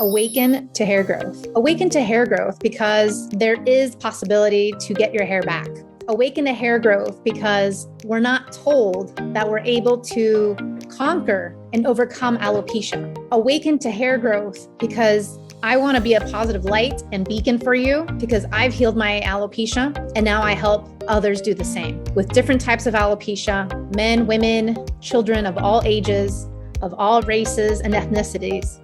Awaken to hair growth. Awaken to hair growth because there is possibility to get your hair back. Awaken to hair growth because we're not told that we're able to conquer and overcome alopecia. Awaken to hair growth because I want to be a positive light and beacon for you because I've healed my alopecia and now I help others do the same with different types of alopecia, men, women, children of all ages, of all races and ethnicities.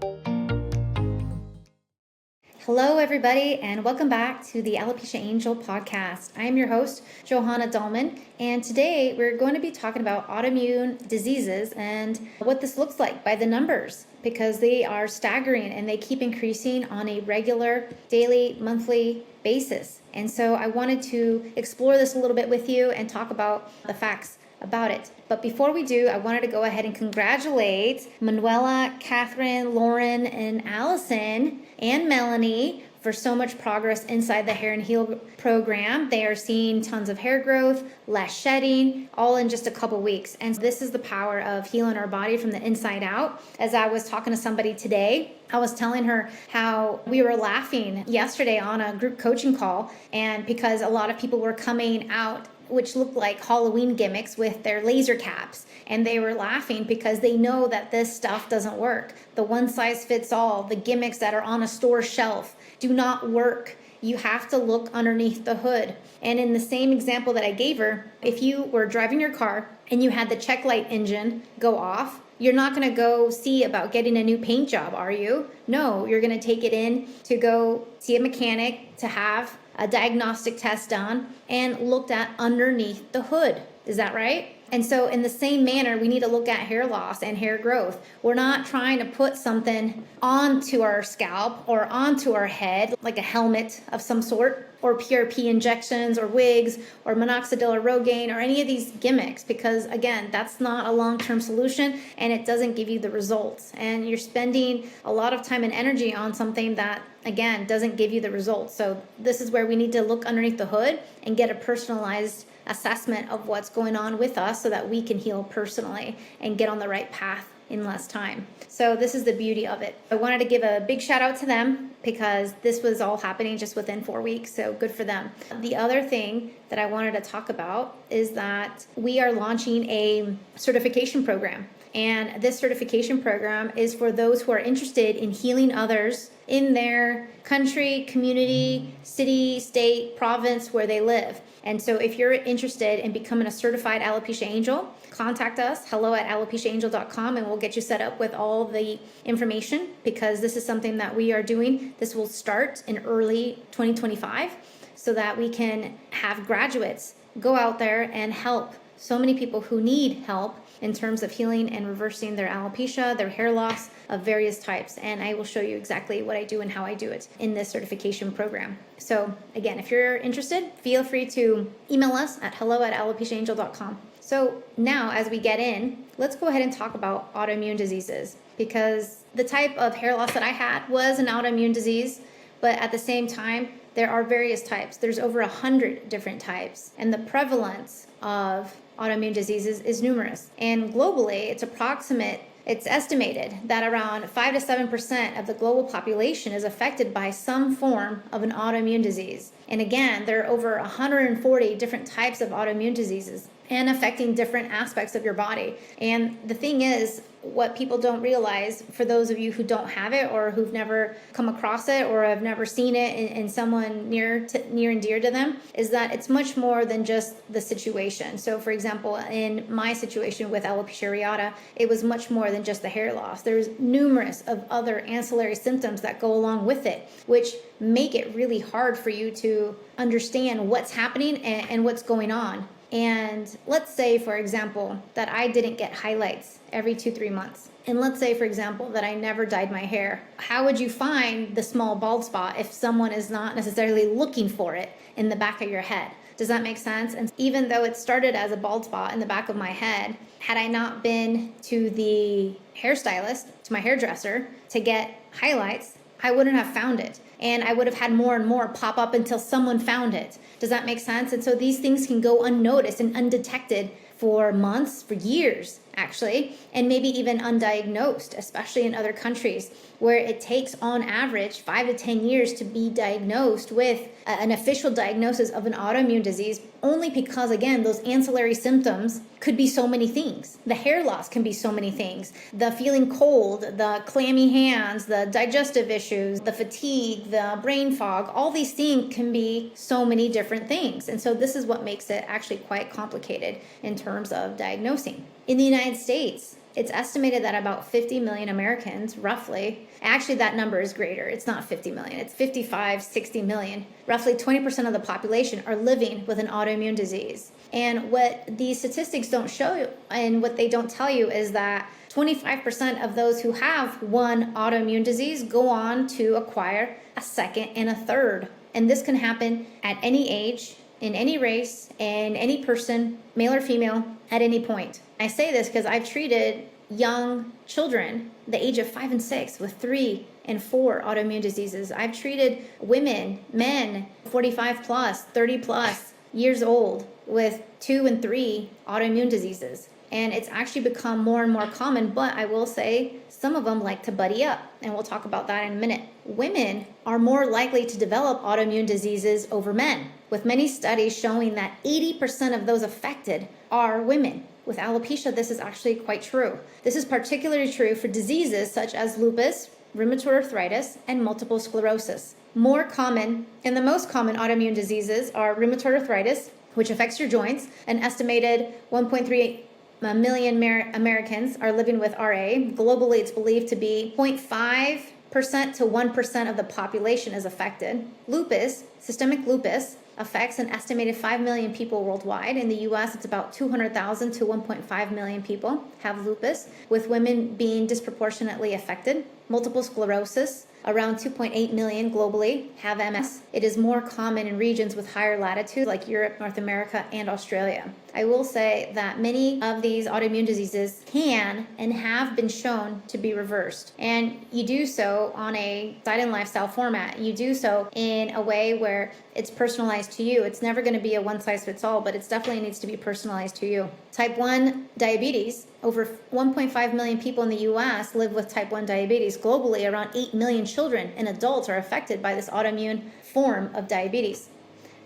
Hello, everybody, and welcome back to the Alopecia Angel podcast. I am your host, Johanna Dahlman, and today we're going to be talking about autoimmune diseases and what this looks like by the numbers, because they are staggering and they keep increasing on a regular, daily, monthly basis. And so I wanted to explore this a little bit with you and talk about the facts about it. But before we do, I wanted to go ahead and congratulate Manuela, Catherine, Lauren, and Allison and Melanie for so much progress inside the Hair and Heal program. They are seeing tons of hair growth, less shedding, all in just a couple weeks. And this is the power of healing our body from the inside out. As I was talking to somebody today, I was telling her how we were laughing yesterday on a group coaching call, and because a lot of people were coming out which looked like Halloween gimmicks with their laser caps. And they were laughing because they know that this stuff doesn't work. The one size fits all, the gimmicks that are on a store shelf do not work. You have to look underneath the hood. And in the same example that I gave her, if you were driving your car and you had the check light engine go off, you're not going to go see about getting a new paint job, are you? No, you're going to take it in to go see a mechanic to have a diagnostic test done and looked at underneath the hood. Is that right? And so in the same manner, we need to look at hair loss and hair growth. We're not trying to put something onto our scalp or onto our head, like a helmet of some sort, or PRP injections or wigs or minoxidil or Rogaine or any of these gimmicks, because again, that's not a long-term solution and it doesn't give you the results. And you're spending a lot of time and energy on something that, again, doesn't give you the results. So this is where we need to look underneath the hood and get a personalized assessment of what's going on with us so that we can heal personally and get on the right path in less time. So this is the beauty of it. I wanted to give a big shout out to them because this was all happening just within 4 weeks. So good for them. The other thing that I wanted to talk about is that we are launching a certification program. And this certification program is for those who are interested in healing others in their country, community, city, state, province where they live. And so if you're interested in becoming a certified Alopecia Angel, contact us, hello@alopeciaangel.com, and we'll get you set up with all the information, because this is something that we are doing. This will start in early 2025 so that we can have graduates go out there and help so many people who need help in terms of healing and reversing their alopecia, their hair loss of various types. And I will show you exactly what I do and how I do it in this certification program. So again, if you're interested, feel free to email us at hello@alopeciaangel.com. So now as we get in, let's go ahead and talk about autoimmune diseases, because the type of hair loss that I had was an autoimmune disease, but at the same time, there are various types. There's over 100 different types, and the prevalence of autoimmune diseases is numerous. And globally, it's estimated that around 5 to 7% of the global population is affected by some form of an autoimmune disease. And again, there are over 140 different types of autoimmune diseases and affecting different aspects of your body. And the thing is, what people don't realize, for those of you who don't have it or who've never come across it or have never seen it in someone near and dear to them, is that it's much more than just the situation. So for example, in my situation with alopecia areata, it was much more than just the hair loss. There's numerous of other ancillary symptoms that go along with it, which make it really hard for you to understand what's happening and what's going on. And let's say, for example, that I didn't get highlights every 2-3 months. And let's say, for example, that I never dyed my hair. How would you find the small bald spot if someone is not necessarily looking for it in the back of your head? Does that make sense? And even though it started as a bald spot in the back of my head, had I not been to the hairstylist, to my hairdresser, to get highlights, I wouldn't have found it. And I would have had more and more pop up until someone found it. Does that make sense? And so these things can go unnoticed and undetected for months, for years, actually, and maybe even undiagnosed, especially in other countries where it takes on average 5 to 10 years to be diagnosed with an official diagnosis of an autoimmune disease, only because, again, those ancillary symptoms could be so many things. The hair loss can be so many things. The feeling cold, the clammy hands, the digestive issues, the fatigue, the brain fog, all these things can be so many different things. And so this is what makes it actually quite complicated in terms of diagnosing. In the United States, it's estimated that about 50 million Americans, roughly, actually that number is greater. It's not 50 million, it's 55, 60 million. Roughly 20% of the population are living with an autoimmune disease. And what these statistics don't show you, and what they don't tell you, is that 25% of those who have one autoimmune disease go on to acquire a second and a third. And this can happen at any age, in any race, in any person, male or female, at any point. I say this because I've treated young children, the age of 5 and 6, with 3 and 4 autoimmune diseases. I've treated women, men, 45 plus, 30 plus years old, with 2 and 3 autoimmune diseases. And it's actually become more and more common, but I will say some of them like to buddy up, and we'll talk about that in a minute. Women are more likely to develop autoimmune diseases over men, with many studies showing that 80% of those affected are women. With alopecia, this is actually quite true. This is particularly true for diseases such as lupus, rheumatoid arthritis, and multiple sclerosis. More common, and the most common autoimmune diseases are rheumatoid arthritis, which affects your joints. An estimated 1.3 million Americans are living with RA. Globally, it's believed to be 0.5% to 1% of the population is affected. Lupus, systemic lupus, affects an estimated 5 million people worldwide. In the US, it's about 200,000 to 1.5 million people have lupus, with women being disproportionately affected. Multiple sclerosis, around 2.8 million globally have MS. It is more common in regions with higher latitude like Europe, North America, and Australia. I will say that many of these autoimmune diseases can and have been shown to be reversed. And you do so on a diet and lifestyle format. You do so in a way where it's personalized to you. It's never going to be a one size fits all, but it definitely needs to be personalized to you. Type 1 diabetes, over 1.5 million people in the US live with type 1 diabetes. Globally, around 8 million children and adults are affected by this autoimmune form of diabetes.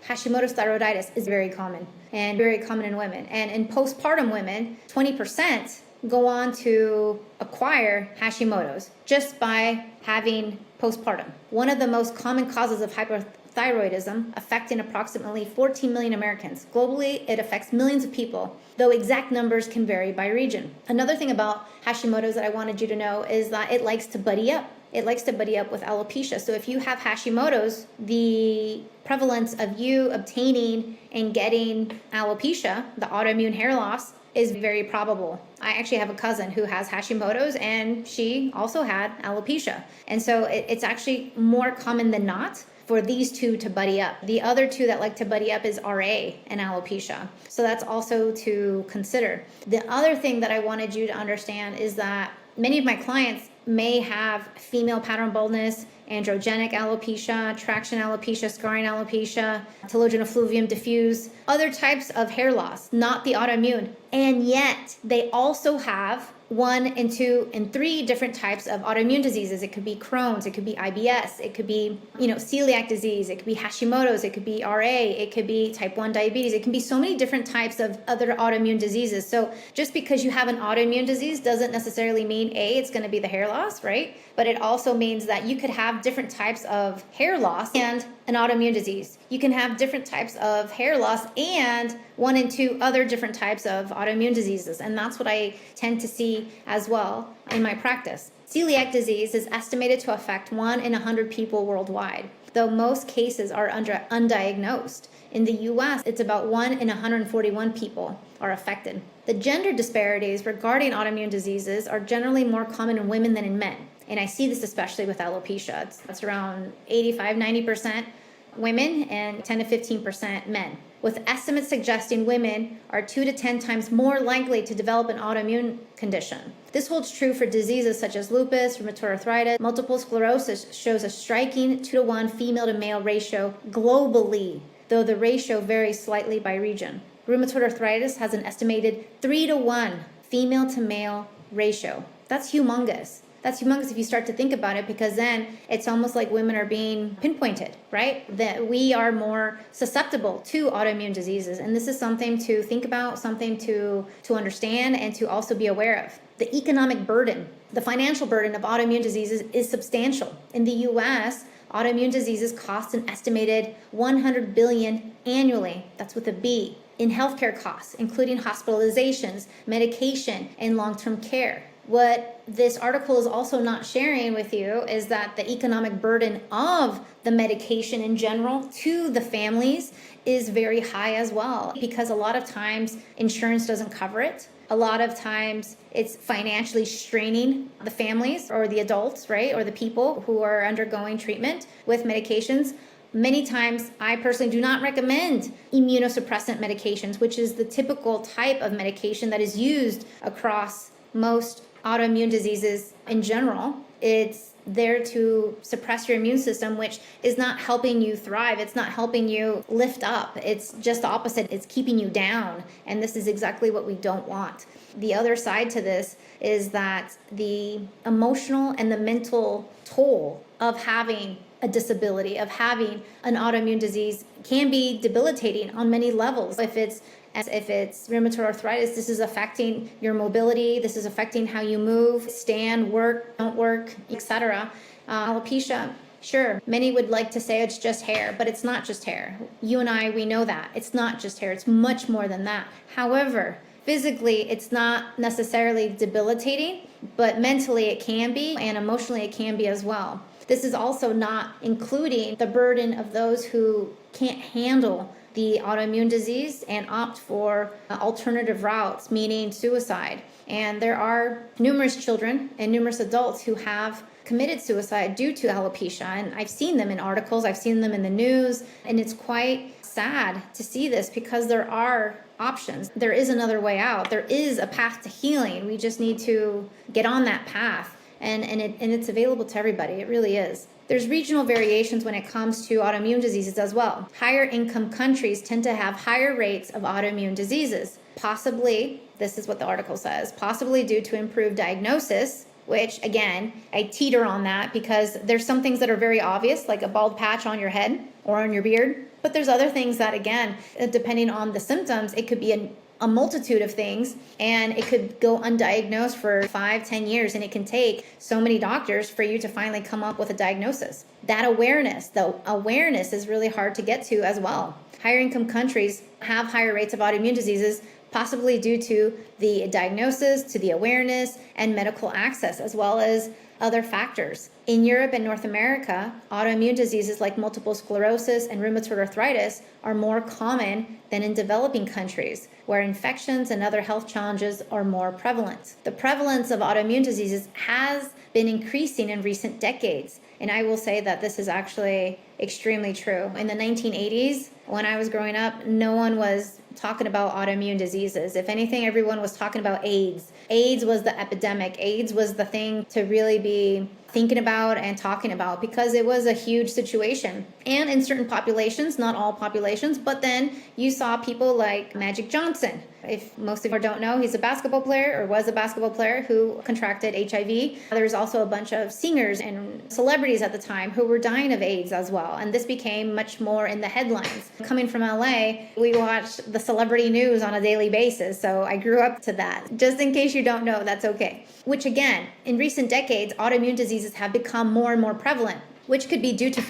Hashimoto's thyroiditis is very common, and very common in women. And in postpartum women, 20% go on to acquire Hashimoto's just by having postpartum. One of the most common causes of hyperthyroidism, affecting approximately 14 million Americans. Globally, it affects millions of people, though exact numbers can vary by region. Another thing about Hashimoto's that I wanted you to know is that it likes to buddy up. It likes to buddy up with alopecia. So if you have Hashimoto's, the prevalence of you obtaining and getting alopecia, the autoimmune hair loss, is very probable. I actually have a cousin who has Hashimoto's, and she also had alopecia. And so it's actually more common than not for these two to buddy up. The other two that like to buddy up is RA and alopecia. So that's also to consider. The other thing that I wanted you to understand is that many of my clients may have female pattern baldness, androgenic alopecia, traction alopecia, scarring alopecia, telogen effluvium diffuse, other types of hair loss, not the autoimmune. And yet they also have 1 and 2 and 3 different types of autoimmune diseases. It could be Crohn's, it could be IBS, it could be, celiac disease, it could be Hashimoto's, it could be RA, it could be type 1 diabetes. It can be so many different types of other autoimmune diseases. So just because you have an autoimmune disease doesn't necessarily mean it's going to be the hair loss, right? But it also means that you could have different types of hair loss and an autoimmune disease. You can have different types of hair loss and 1 and 2 other different types of autoimmune diseases. And that's what I tend to see as well in my practice. Celiac disease is estimated to affect 1 in 100 people worldwide, though most cases are undiagnosed. In the US, it's about 1 in 141 people are affected. The gender disparities regarding autoimmune diseases are generally more common in women than in men. And I see this especially with alopecia. It's around 85-90% women and 10 to 15% men, with estimates suggesting women are 2 to 10 times more likely to develop an autoimmune condition. This holds true for diseases such as lupus, rheumatoid arthritis. Multiple sclerosis shows a striking 2 to 1 female to male ratio globally, though the ratio varies slightly by region. Rheumatoid arthritis has an estimated 3 to 1 female to male ratio. That's humongous. That's humongous if you start to think about it, because then it's almost like women are being pinpointed, right? That we are more susceptible to autoimmune diseases. And this is something to think about, something to understand, and to also be aware of. The economic burden, the financial burden of autoimmune diseases is substantial. In the US, autoimmune diseases cost an estimated $100 billion annually. That's with a B. In healthcare costs, including hospitalizations, medication, and long-term care. What this article is also not sharing with you is that the economic burden of the medication in general to the families is very high as well, because a lot of times insurance doesn't cover it. A lot of times it's financially straining the families or the adults, right? Or the people who are undergoing treatment with medications. Many times, I personally do not recommend immunosuppressant medications, which is the typical type of medication that is used across most autoimmune diseases in general. It's there to suppress your immune system, which is not helping you thrive. It's not helping you lift up. It's just the opposite. It's keeping you down. And this is exactly what we don't want. The other side to this is that the emotional and the mental toll of having a disability, of having an autoimmune disease, can be debilitating on many levels. If it's rheumatoid arthritis, this is affecting your mobility, this is affecting how you move, stand, work, don't work, etc. Alopecia, sure, many would like to say it's just hair, but it's not just hair. You and I, we know that. It's not just hair, it's much more than that. However, physically, it's not necessarily debilitating, but mentally it can be, and emotionally it can be as well. This is also not including the burden of those who can't handle the autoimmune disease and opt for alternative routes, meaning suicide. And there are numerous children and numerous adults who have committed suicide due to alopecia. And I've seen them in articles, I've seen them in the news, and it's quite sad to see this, because there are options. There is another way out. There is a path to healing. We just need to get on that path. And it's available to everybody. It really is. There's regional variations when it comes to autoimmune diseases as well. Higher income countries tend to have higher rates of autoimmune diseases. Possibly, this is what the article says, possibly due to improved diagnosis, which again, I teeter on that, because there's some things that are very obvious, like a bald patch on your head or on your beard. But there's other things that, again, depending on the symptoms, it could be a multitude of things, and it could go undiagnosed for 5-10 years, and it can take so many doctors for you to finally come up with a diagnosis. That awareness, the awareness is really hard to get to as well. Higher income countries have higher rates of autoimmune diseases, possibly due to the diagnosis, to the awareness, and medical access, as well as other factors. In Europe and North America, autoimmune diseases like multiple sclerosis and rheumatoid arthritis are more common than in developing countries, where infections and other health challenges are more prevalent. The prevalence of autoimmune diseases has been increasing in recent decades, and I will say that this is actually extremely true. In the 1980s, when I was growing up, no one was talking about autoimmune diseases. If anything, everyone was talking about AIDS. AIDS was the epidemic. AIDS was the thing to really be thinking about and talking about, because it was a huge situation. And in certain populations, not all populations, but then you saw people like Magic Johnson. If most of you don't know, he's a basketball player, or was a basketball player, who contracted HIV. There was also a bunch of singers and celebrities at the time who were dying of AIDS as well. And this became much more in the headlines. Coming from LA, we watched the celebrity news on a daily basis. So I grew up to that. Just in case you don't know, that's okay. Which again, in recent decades, autoimmune diseases have become more and more prevalent, which could be due to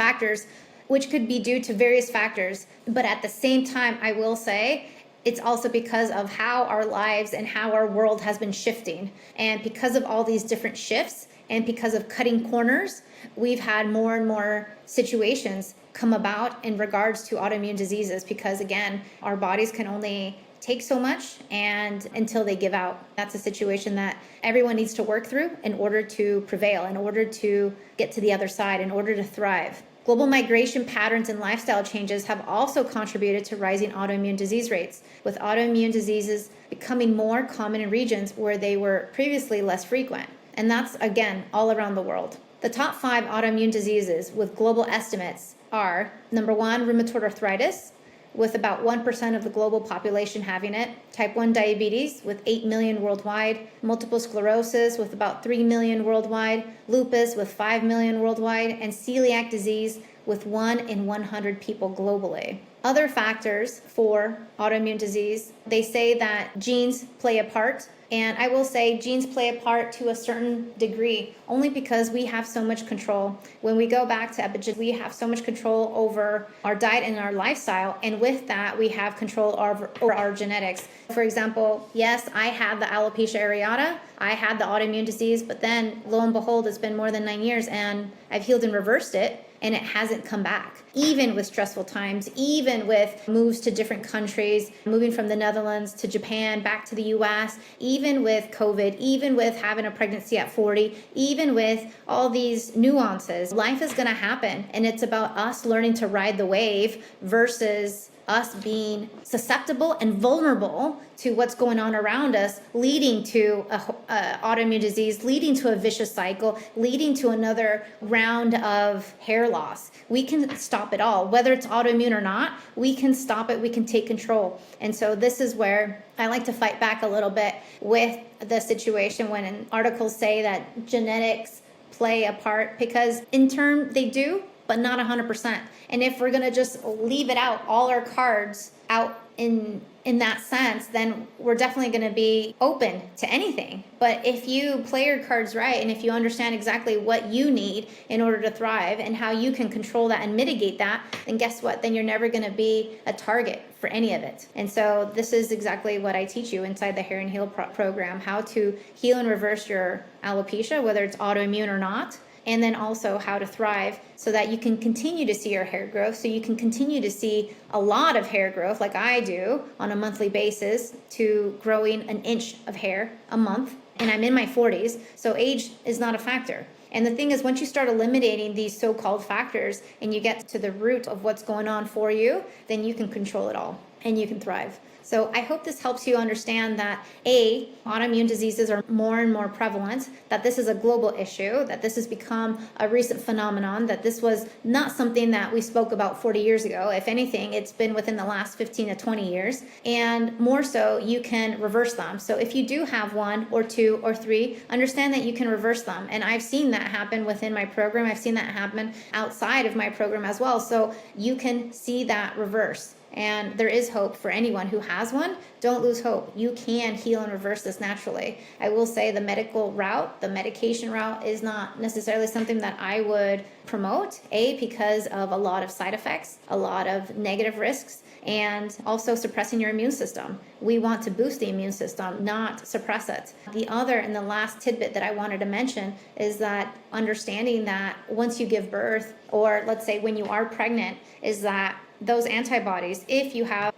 various factors. But at the same time, I will say, it's also because of how our lives and how our world has been shifting. And because of all these different shifts, and because of cutting corners, we've had more and more situations come about in regards to autoimmune diseases, because again, our bodies can only take so much and until they give out. That's a situation that everyone needs to work through in order to prevail, in order to get to the other side, in order to thrive. Global migration patterns and lifestyle changes have also contributed to rising autoimmune disease rates, with autoimmune diseases becoming more common in regions where they were previously less frequent. And that's, again, all around the world. The top 5 autoimmune diseases with global estimates are: number 1, rheumatoid arthritis; with about 1% of the global population having it, type 1 diabetes with 8 million worldwide, multiple sclerosis with about 3 million worldwide, lupus with 5 million worldwide, and celiac disease with 1 in 100 people globally. Other factors for autoimmune disease, they say that genes play a part. And I will say genes play a part to a certain degree, only because we have so much control. When we go back to epigenetics, we have so much control over our diet and our lifestyle. And with that, we have control over our genetics. For example, yes, I had the alopecia areata. I had the autoimmune disease, but then lo and behold, it's been more than 9 years and I've healed and reversed it. And it hasn't come back, even with stressful times, even with moves to different countries, moving from the Netherlands to Japan, back to the US, even with COVID, even with having a pregnancy at 40, even with all these nuances. Life is going to happen, and it's about us learning to ride the wave versus us being susceptible and vulnerable to what's going on around us, leading to autoimmune disease, leading to a vicious cycle, leading to another round of hair loss. We can stop it all. Whether it's autoimmune or not, we can stop it. We can take control. And so this is where I like to fight back a little bit with the situation when articles say that genetics play a part, because in turn they do, but not 100%. And if we're going to just leave it out, all our cards out in that sense, then we're definitely going to be open to anything. But if you play your cards right, and if you understand exactly what you need in order to thrive and how you can control that and mitigate that, then guess what? Then you're never going to be a target for any of it. And so this is exactly what I teach you inside the Hair and Heal program, how to heal and reverse your alopecia, whether it's autoimmune or not. And then also how to thrive so that you can continue to see your hair growth, so you can continue to see a lot of hair growth like I do on a monthly basis, to growing an inch of hair a month. And I'm in my 40s, so age is not a factor. And the thing is, once you start eliminating these so-called factors and you get to the root of what's going on for you, then you can control it all and you can thrive. So I hope this helps you understand that autoimmune diseases are more and more prevalent, that this is a global issue, that this has become a recent phenomenon, that this was not something that we spoke about 40 years ago. If anything, it's been within the last 15 to 20 years, and more so, you can reverse them. So if you do have 1 or 2 or 3, understand that you can reverse them. And I've seen that happen within my program. I've seen that happen outside of my program as well. So you can see that reverse. And there is hope for anyone who has one. Don't lose hope. You can heal and reverse this naturally. I will say the medical route, the medication route, is not necessarily something that I would promote, because of a lot of side effects, a lot of negative risks, and also suppressing your immune system. We want to boost the immune system, not suppress it. The other and the last tidbit that I wanted to mention is that understanding that once you give birth, or let's say when you are pregnant, is that those antibodies, if you have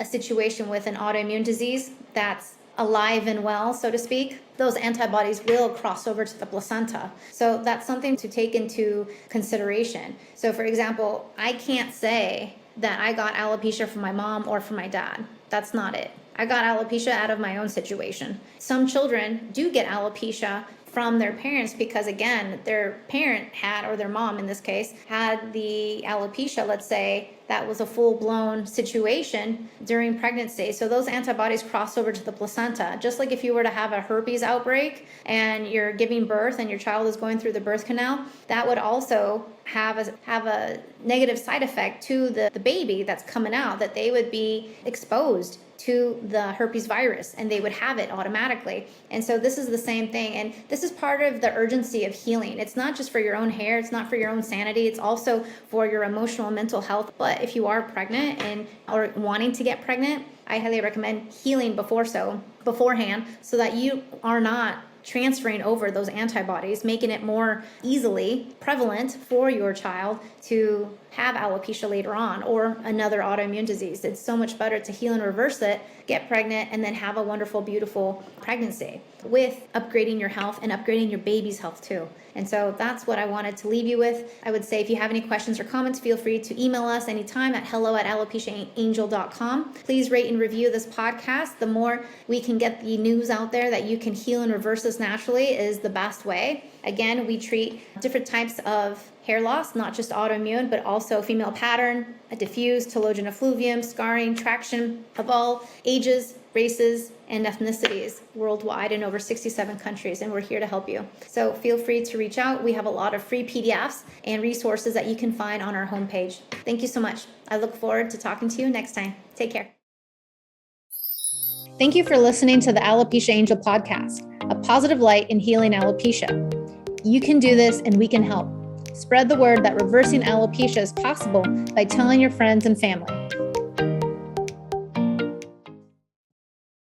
a situation with an autoimmune disease that's alive and well, so to speak, those antibodies will cross over to the placenta. So that's something to take into consideration. So for example, I can't say that I got alopecia from my mom or from my dad. That's not it. I got alopecia out of my own situation. Some children do get alopecia from their parents because, again, their parent had, or their mom in this case, had the alopecia, let's say, that was a full-blown situation during pregnancy. So those antibodies cross over to the placenta. Just like if you were to have a herpes outbreak and you're giving birth and your child is going through the birth canal, that would also have a negative side effect to the baby that's coming out, that they would be exposed to the herpes virus and they would have it automatically. And so this is the same thing. And this is part of the urgency of healing. It's not just for your own hair. It's not for your own sanity. It's also for your emotional and mental health. But if you are pregnant or wanting to get pregnant, I highly recommend healing beforehand so that you are not transferring over those antibodies, making it more easily prevalent for your child to have alopecia later on or another autoimmune disease. It's so much better to heal and reverse it, get pregnant, and then have a wonderful, beautiful pregnancy with upgrading your health and upgrading your baby's health too. And so that's what I wanted to leave you with. I would say if you have any questions or comments, feel free to email us anytime at hello@alopeciaangel.com. Please rate and review this podcast. The more we can get the news out there that you can heal and reverse this naturally is the best way. Again, we treat different types of hair loss, not just autoimmune, but also female pattern, a diffuse, telogen effluvium, scarring, traction of all ages, races, and ethnicities worldwide in over 67 countries, and we're here to help you. So feel free to reach out. We have a lot of free PDFs and resources that you can find on our homepage. Thank you so much. I look forward to talking to you next time. Take care. Thank you for listening to the Alopecia Angel podcast, a positive light in healing alopecia. You can do this and we can help. Spread the word that reversing alopecia is possible by telling your friends and family.